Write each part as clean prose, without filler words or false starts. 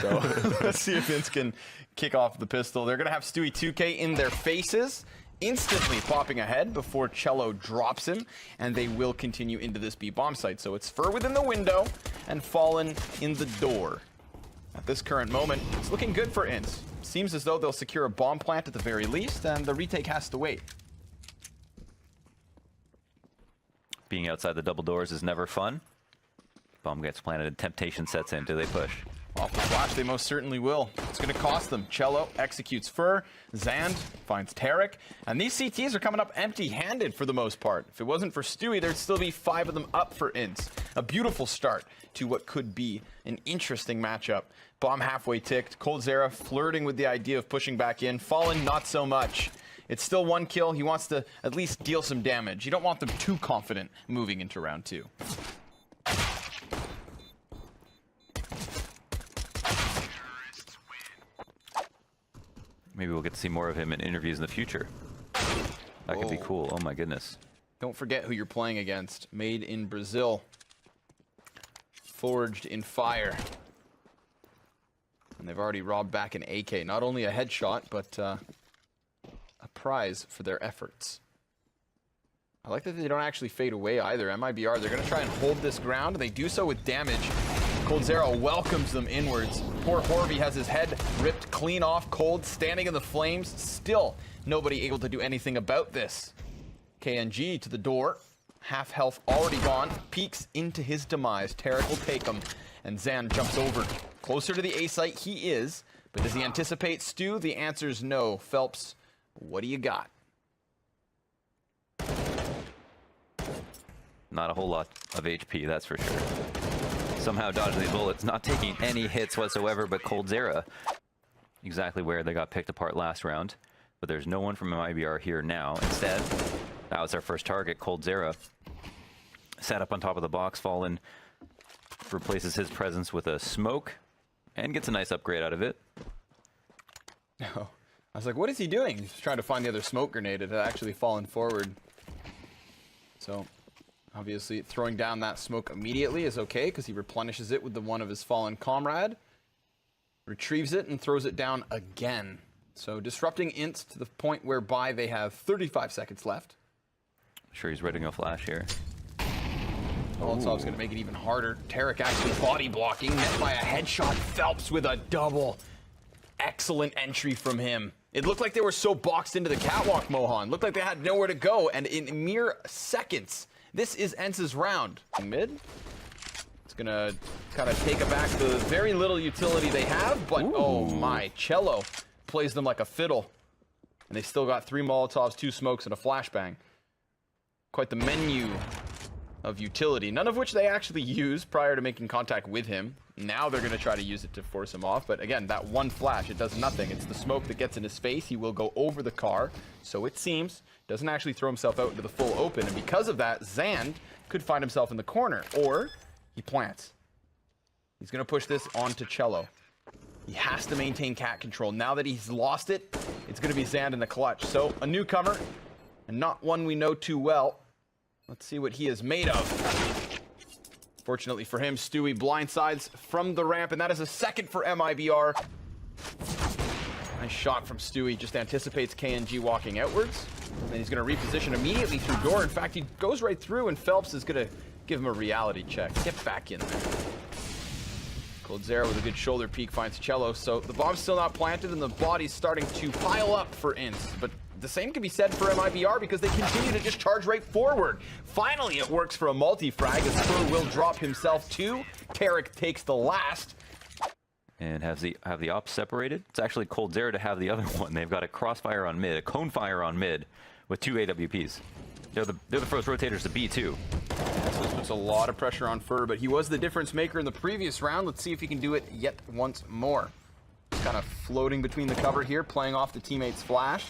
So let's see if Vince can kick off the pistol. They're going to have Stewie 2K in their faces, instantly popping ahead before Cello drops him, and they will continue into this B bomb site. So it's Fur within the window and Fallen in the door. At this current moment, it's looking good for INTZ. Seems as though they'll secure a bomb plant at the very least, and the retake has to wait. Being outside the double doors is never fun. Bomb gets planted and temptation sets in. Do they push? Off the flash, they most certainly will. It's going to cost them. Cello executes Fur. Zand finds Tarek. And these CTs are coming up empty-handed for the most part. If it wasn't for Stewie, there'd still be 5 of them up for INTZ. A beautiful start to what could be an interesting matchup. Bomb halfway ticked. coldzera flirting with the idea of pushing back in. Fallen, not so much. It's still 1 kill. He wants to at least deal some damage. You don't want them too confident moving into round 2. Maybe we'll get to see more of him in interviews in the future. That could be cool. Oh my goodness. Don't forget who you're playing against. Made in Brazil. Forged in fire. And they've already robbed back an AK. Not only a headshot, but a prize for their efforts. I like that they don't actually fade away either. MiBR, they're going to try and hold this ground, and they do so with damage. coldzera welcomes them inwards. Poor Horvey has his head ripped clean off. Cold standing in the flames. Still nobody able to do anything about this. KNG to the door. Half health already gone. Peeks into his demise. Tarek will take him. And Zan jumps over. Closer to the A site he is. But does he anticipate Stu? The answer is no. Phelps, what do you got? Not a whole lot of HP, that's for sure. Somehow dodging these bullets, not taking any hits whatsoever, but coldzera, exactly where they got picked apart last round. But there's no one from MiBR here now. Instead, that was our first target. coldzera sat up on top of the box. Fallen replaces his presence with a smoke and gets a nice upgrade out of it. Oh, I was like, what is he doing? He's trying to find the other smoke grenade. It had actually fallen forward. So obviously, throwing down that smoke immediately is okay because he replenishes it with the one of his fallen comrade. Retrieves it and throws it down again. So disrupting INTZ to the point whereby they have 35 seconds left. Sure, he's ready to go flash here. Molotov's going to make it even harder. Tarek actually body blocking, met by a headshot. Phelps with a double. Excellent entry from him. It looked like they were so boxed into the catwalk, Mohan. Looked like they had nowhere to go, and in mere seconds, this is ENTZ's round. Mid. It's going to kind of take back the very little utility they have, but oh my, Cello plays them like a fiddle. And they still got 3 Molotovs, 2 smokes, and a flashbang. Quite the menu of utility, none of which they actually used prior to making contact with him. Now they're going to try to use it to force him off, but again, that one flash, it does nothing. It's the smoke that gets in his face. He will go over the car, so it seems. Doesn't actually throw himself out into the full open, and because of that, Zand could find himself in the corner, or he plants. He's going to push this onto Cello. He has to maintain cat control. Now that he's lost it, it's going to be Zand in the clutch. So, a newcomer, and not one we know too well. Let's see what he is made of. Fortunately for him, Stewie blindsides from the ramp, and that is a second for MiBR. Nice shot from Stewie, just anticipates KNG walking outwards. And he's going to reposition immediately through door. In fact, he goes right through, and Phelps is going to give him a reality check. Get back in there. coldzera with a good shoulder peek finds Cello. So the bomb's still not planted, and the body's starting to pile up for INTZ. But the same can be said for MiBR because they continue to just charge right forward. Finally, it works for a multi-frag as Fur will drop himself too. Tarek takes the last. And have the ops separated. It's actually coldzera to have the other one. They've got a crossfire on mid, a cone fire on mid with 2 AWPs. They're the first rotators to B too. This puts a lot of pressure on Fur, but he was the difference maker in the previous round. Let's see if he can do it yet once more. Kind of floating between the cover here, playing off the teammate's flash.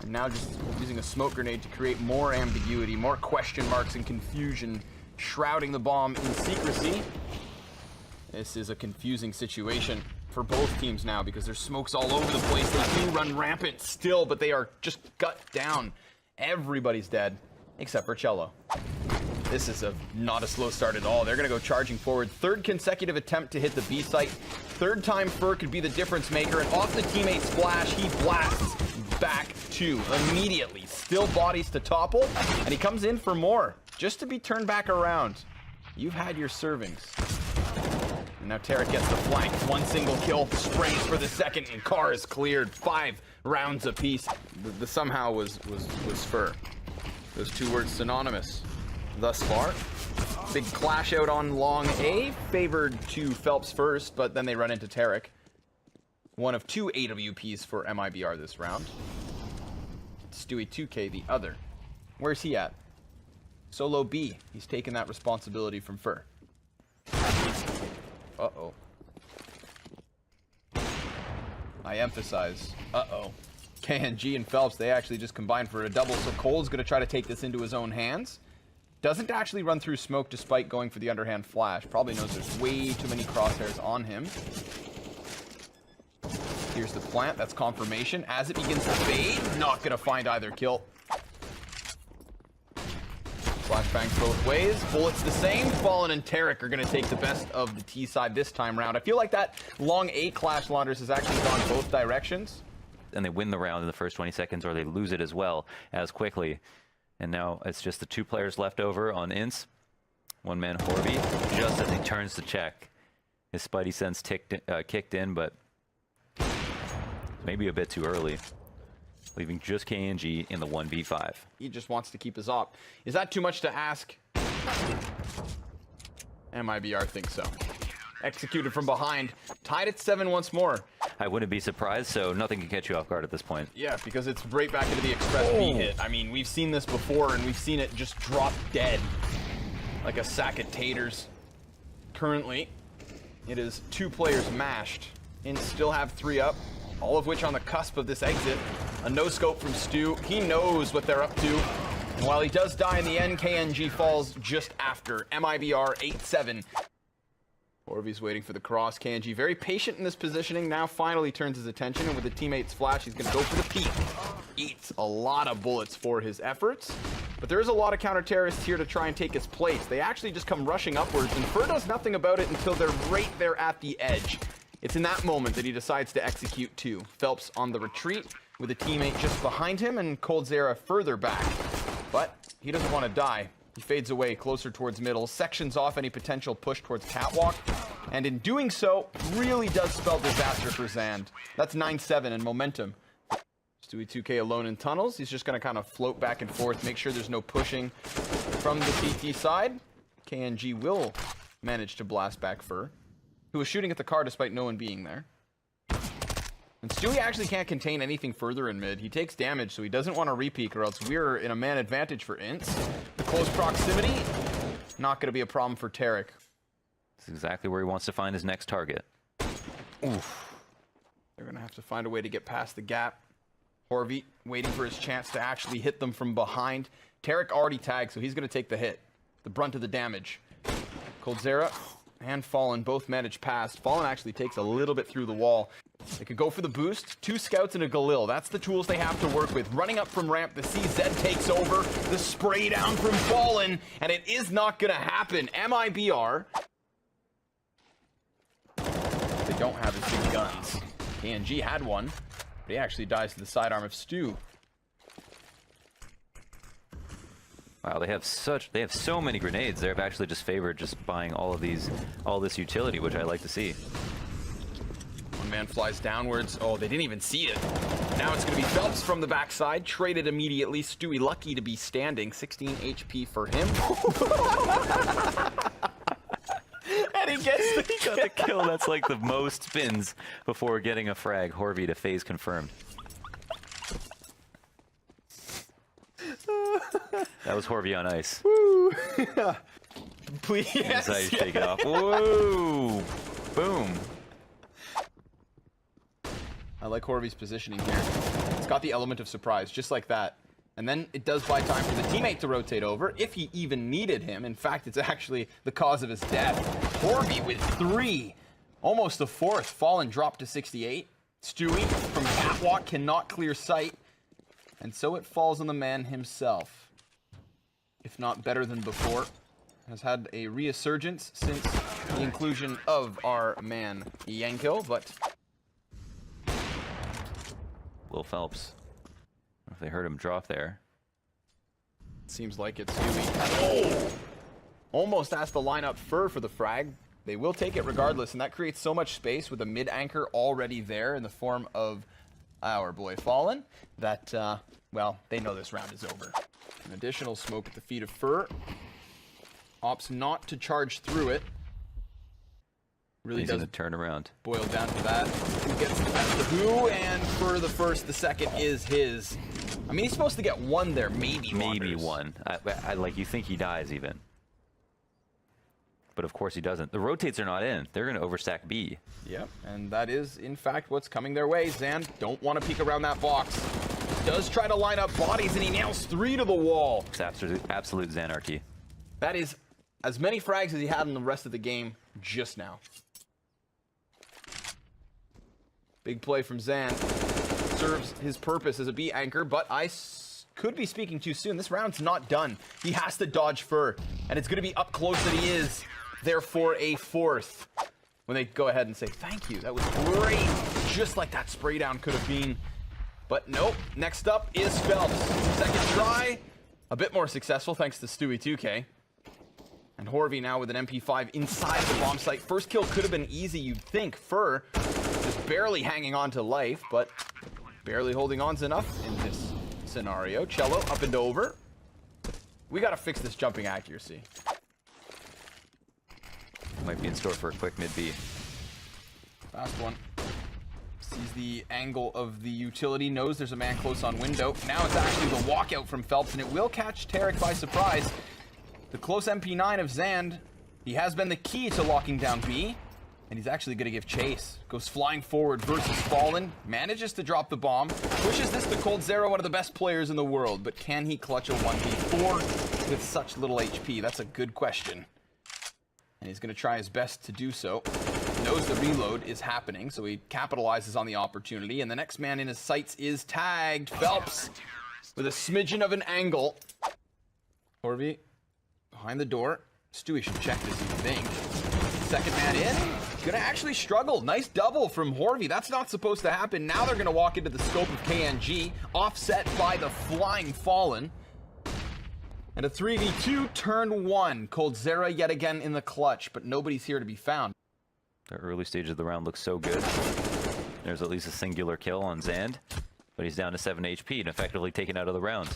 And now just using a smoke grenade to create more ambiguity, more question marks and confusion, shrouding the bomb in secrecy. This is a confusing situation for both teams now because there's smokes all over the place. They do run rampant still, but they are just gut down. Everybody's dead except for Cello. This is not a slow start at all. They're going to go charging forward. 3rd consecutive attempt to hit the B site. Third time Fur could be the difference maker, and off the teammate's splash, he blasts back 2 immediately. Still bodies to topple, and he comes in for more, just to be turned back around. You've had your servings. And now Tarek gets the flank. 1 single kill, sprays for the second, and car is cleared. 5 rounds apiece. The somehow was Fur. Those 2 words synonymous thus far. Big clash out on long A, favored to Phelps first, but then they run into Tarek. 1 of 2 AWPs for MiBR this round. Stewie 2K the other. Where's he at? Solo B. He's taken that responsibility from Fur. Uh-oh. I emphasize, uh-oh. KNG and Phelps, they actually just combined for a double, so Cole's going to try to take this into his own hands. Doesn't actually run through smoke despite going for the underhand flash. Probably knows there's way too many crosshairs on him. Here's the plant. That's confirmation. As it begins to fade, not going to find either kill. Flashbangs both ways. Bullets the same. Fallen and Tarek are going to take the best of the T side this time round. I feel like that long A clash launders has actually gone both directions. And they win the round in the first 20 seconds, or they lose it as well as quickly. And now it's just the 2 players left over on INTZ. One man, Horby, just as he turns to check. His spidey sense kicked in, but maybe a bit too early. Leaving just KNG in the 1v5. He just wants to keep his op. Is that too much to ask? MiBR thinks so. Executed from behind. Tied at 7 once more. I wouldn't be surprised, so nothing can catch you off guard at this point. Yeah, because it's right back into the Express B hit. I mean, we've seen this before, and we've seen it just drop dead. Like a sack of taters. Currently, it is 2 players mashed. And still have 3 up. All of which on the cusp of this exit. A no-scope from Stu. He knows what they're up to. And while he does die in the end, KNG falls just after. MiBR 8-7. Orvy's waiting for the cross. KNG very patient in this positioning. Now finally turns his attention, and with the teammate's flash, he's going to go for the peek. Eats a lot of bullets for his efforts. But there is a lot of counter-terrorists here to try and take his place. They actually just come rushing upwards, and Fur does nothing about it until they're right there at the edge. It's in that moment that he decides to execute 2. Phelps on the retreat, with a teammate just behind him, and coldzera further back. But he doesn't want to die. He fades away closer towards middle, sections off any potential push towards catwalk, and in doing so, really does spell disaster for Zand. That's 9-7 and momentum. Stewie 2K alone in tunnels. He's just going to kind of float back and forth, make sure there's no pushing from the CT side. KNG will manage to blast back Fur, who was shooting at the car despite no one being there. And Stewie actually can't contain anything further in mid. He takes damage, so he doesn't want to repeat, or else we're in a man advantage for INTZ. The close proximity, not going to be a problem for Tarek. This is exactly where he wants to find his next target. Oof. They're going to have to find a way to get past the gap. Horvey waiting for his chance to actually hit them from behind. Tarek already tagged, so he's going to take the hit. The brunt of the damage. coldzera and Fallen both manage past. Fallen actually takes a little bit through the wall. They could go for the boost. 2 scouts and a Galil. That's the tools they have to work with. Running up from ramp, the CZ takes over. The spray down from Fallen, and it is not going to happen. MiBR. They don't have his big guns. KNG had one, but he actually dies to the sidearm of Stu. Wow, they have so many grenades. They've actually just favored just buying all this utility, which I like to see. One man flies downwards. Oh, they didn't even see it. Now it's going to be Phelps from the backside. Traded immediately. Stewie lucky to be standing. 16 HP for him. And he got the kill. That's like the most spins before getting a frag. Horvey to phase confirmed. That was Horvey on ice. Woo! Please. That's how you take it off. Whoa! Boom. I like Horvey's positioning here. It's got the element of surprise, just like that. And then it does buy time for the teammate to rotate over, if he even needed him. In fact, it's actually the cause of his death. Horvey with 3. Almost a 4th. Fallen dropped to 68. Stewie from catwalk cannot clear sight. And so it falls on the man himself. If not better than before. Has had a resurgence since the inclusion of our man Yanko, but Will Phelps. If they heard him drop there. seems like it's Stewie. Oh! Almost has to line up for the frag. They will take it regardless, and that creates so much space with a mid anchor already there in the form of our boy Fallen that, well, they know this round is over. An additional smoke at the feet of Fur. Opts not to charge through it. Really He's does gonna turn around. boil down to that. Who gets the best of who? And for the first, the second is his. I mean, he's supposed to get one there, maybe Maybe Wanders. one. I like, you think he dies even. But of course he doesn't. The rotates are not in. They're going to overstack B. Yep, and that is, in fact, what's coming their way. Zan don't want to peek around that box. Does try to line up bodies, and he nails 3 to the wall. It's absolute Zanarchy. That is as many frags as he had in the rest of the game just now. Big play from Zan. Serves his purpose as a B anchor, but I could be speaking too soon. This round's not done. He has to dodge Fur, and it's going to be up close that he is. Therefore, a fourth. When they go ahead and say, thank you, that was great. Just like that spray down could have been. But nope, next up is Phelps. Second try, a bit more successful thanks to Stewie 2K. And Horvey now with an MP5 inside the bomb site. First kill could have been easy, you'd think. Fur just barely hanging on to life, but barely holding on's enough in this scenario. Cello up and over. We got to fix this jumping accuracy. Might be in store for a quick mid B. Fast one. Sees the angle of the utility, knows there's a man close on window. Now it's actually the walkout from Phelps, and it will catch Tarek by surprise. The close MP9 of Zand, he has been the key to locking down B, and he's actually going to give chase. Goes flying forward versus Fallen, manages to drop the bomb, pushes this to coldzera, one of the best players in the world, but can he clutch a 1v4 with such little HP? That's a good question. And he's going to try his best to do so. Knows the reload is happening, so he capitalizes on the opportunity, and the next man in his sights is tagged. Phelps with a smidgen of an angle. Horvey behind the door. Stewie should check this, you think. Second man in. Gonna actually struggle. Nice double from Horvey. That's not supposed to happen. Now they're gonna walk into the scope of KNG, offset by the flying Fallen. And a 3v2 turn 1. coldzera yet again in the clutch, but nobody's here to be found. The early stage of the round looks so good. There's at least a singular kill on Zand, but he's down to 7 HP and effectively taken out of the round.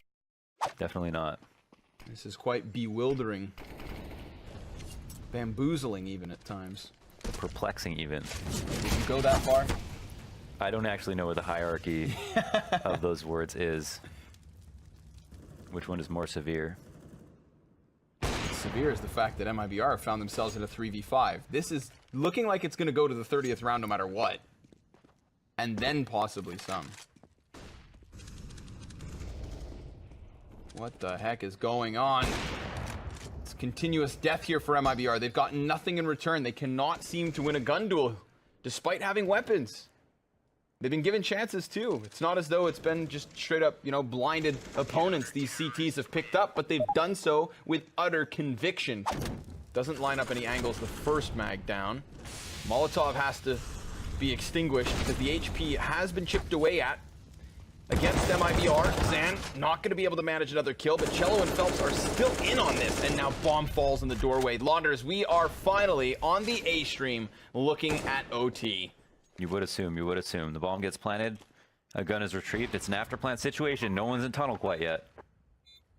Definitely not. This is quite bewildering. Bamboozling even at times. Perplexing even. Did you go that far? I don't actually know what the hierarchy of those words is. Which one is more severe? Severe is the fact that MiBR found themselves in a 3v5. This is looking like it's going to go to the 30th round no matter what. And then possibly some. What the heck is going on? It's continuous death here for MiBR. They've gotten nothing in return. They cannot seem to win a gun duel, despite having weapons. They've been given chances too. It's not as though it's been just straight up, you know, blinded opponents these CTs have picked up, but they've done so with utter conviction. Doesn't line up any angles the first mag down. Molotov has to be extinguished because the HP has been chipped away at. Against MiBR, Zan not going to be able to manage another kill, but Cello and Phelps are still in on this, and now bomb falls in the doorway. Launders, we are finally on the A stream looking at OT. You would assume, you would assume. The bomb gets planted, a gun is retrieved, it's an after-plant situation, no one's in tunnel quite yet.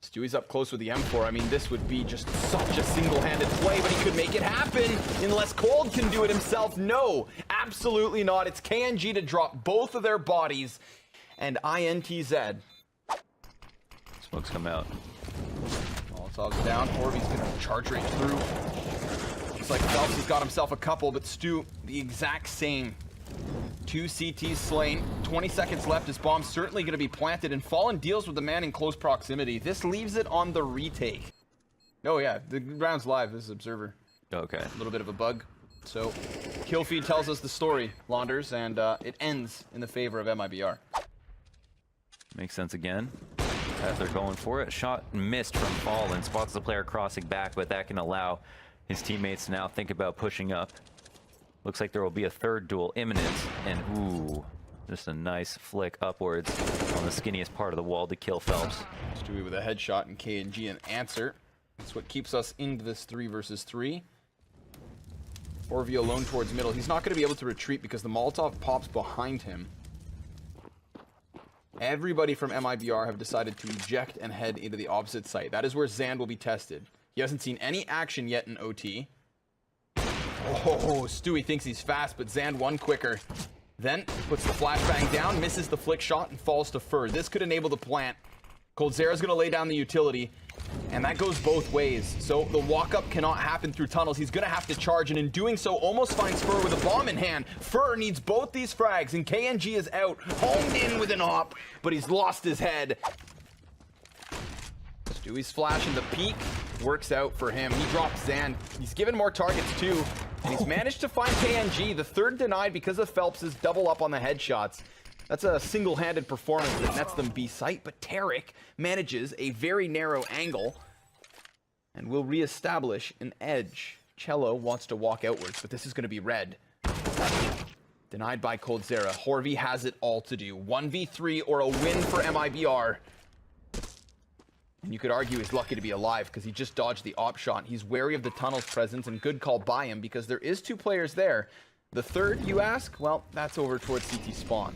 Stewie's up close with the M4. I mean, this would be just such a single-handed play, but he could make it happen unless Cold can do it himself. No, absolutely not. It's KNG to drop both of their bodies, and INTZ. Smokes come out. Molotov's down. Orby's gonna charge right through. Looks like Phelps has got himself a couple, but Stu, the exact same. 2 CTs slain, 20 seconds left. His bomb's certainly going to be planted, and Fallen deals with the man in close proximity. This leaves it on the retake. Oh yeah, the round's live. This is Observer. Okay. A little bit of a bug. So, kill feed tells us the story, Launders, and it ends in the favor of MiBR. Makes sense again. As they're going for it, shot missed from Fallen. Spots the player crossing back, but that can allow His teammates now think about pushing up. Looks like there will be a third duel imminent, and ooh, just a nice flick upwards on the skinniest part of the wall to kill Phelps. Stewie with a headshot and KNG an answer. That's what keeps us into this 3 versus 3. 4v alone towards middle. He's not going to be able to retreat because the Molotov pops behind him. Everybody from MiBR have decided to eject and head into the opposite site. That is where Zand will be tested. He hasn't seen any action yet in OT. Oh, Stewie thinks he's fast, but Zand one quicker. Then puts the flashbang down, misses the flick shot, and falls to Fur. This could enable the plant. coldzera's going to lay down the utility, and that goes both ways. So the walk-up cannot happen through tunnels. He's going to have to charge, and in doing so, almost finds Fur with a bomb in hand. Fur needs both these frags, and KNG is out, homed in with an op, but he's lost his head. Stewie's flash in the peak works out for him. He drops Zand. He's given more targets too, and he's managed to find KNG. The third denied because of Phelps' double up on the headshots. That's a single-handed performance that nets them B site, but Tarek manages a very narrow angle and will reestablish an edge. Cello wants to walk outwards, but this is going to be red. Denied by coldzera. Horvey has it all to do. 1v3 or a win for MiBR. And you could argue he's lucky to be alive because he just dodged the op shot. He's wary of the tunnel's presence, and good call by him because there is 2 players there. The third, you ask? Well, that's over towards CT spawn.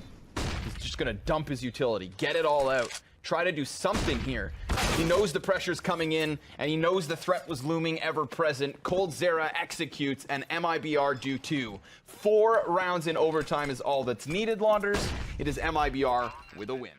He's just going to dump his utility, get it all out, try to do something here. He knows the pressure's coming in, and he knows the threat was looming ever present. coldzera executes, and MiBR do too. 4 rounds in overtime is all that's needed, Launders. It is MiBR with a win.